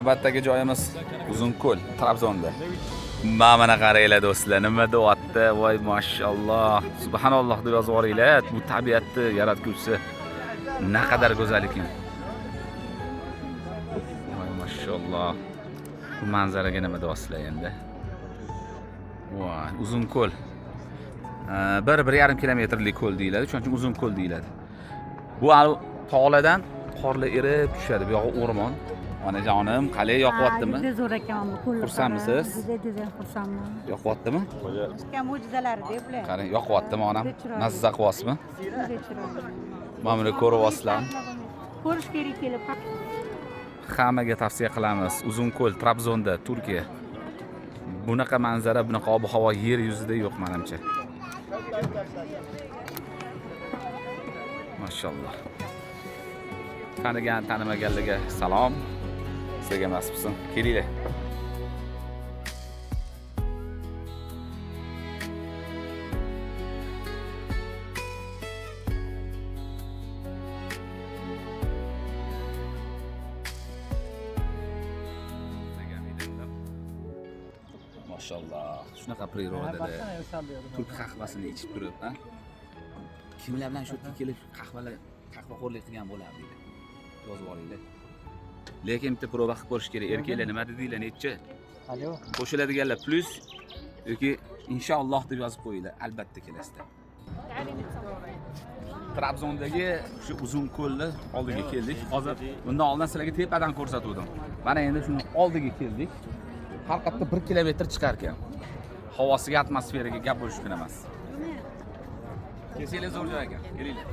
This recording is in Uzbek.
Navbatdagi joyimiz Uzunko'l, Trabzonda. Mana qaranglar do'stlar, nima deyapti? Voy mashalloh. Subhanalloh deb yozib yuboringlar. Bu tabiatni yaratguvchisi naqadar go'zal ekan. Voy mashalloh. Bu manzaraga nima deyapsizlar endi? Voy, Uzunko'l. 1-1,5 kilometrlik ko'l deyiladi, shuning uchun Uzunko'l deyiladi. Bu tog'lardan qorlar erib tushadi, bu yog'i o'rmon. Onajonim, qalay yoqyaptimi? Juda zo'r ekan bu qo'llar. Xursandmisiz? Juda xursandman. Yoqyaptimi? Chiqqan mo'jizalari deb ular. Qarang, yoqyaptimi onam? Mazza qilyapsizmi? Juda chiroyli. Mana buni ko'ryapsizlarmi? Ko'rish kerak kelib. Hammaga tavsiya qilamiz. Uzunko'l, Trabzonda, Turkiya. Bunaqa manzara, bunaqa ob-havo yer yuzida yo'q menimcha. Mashalloh. Tanigan, tanimaganlarga salom. Sizga nasib bo'lsin. Kelinglar. Mashalloh. Shunaqa prirodada turk qahvasini ichib turib, ha? Kimlar bilan shu yerga kelib qahvaxo'rlik qilgan bo'lar deydi. Yozib olinglar. Lekin bitta proba qilib ko'rish kerak. Erkaklar nima dedinglar, necha? Alo. Qo'shiladiganlar plus yoki inshaalloh deb yozib qo'yinglar. Albatta kelasizlar. Trabzondagi shu Uzunko'lni oldiga keldik. Hozir bundan oldin sizlarga tepadan ko'rsatuvdim. Mana endi shuni oldiga keldik. Har qayerda 1 kilometr chiqar ekan. Havosiga, atmosferaga gap bo'lish mumkin emas. Kelsanglar zo'r joy ekan. Kelinglar.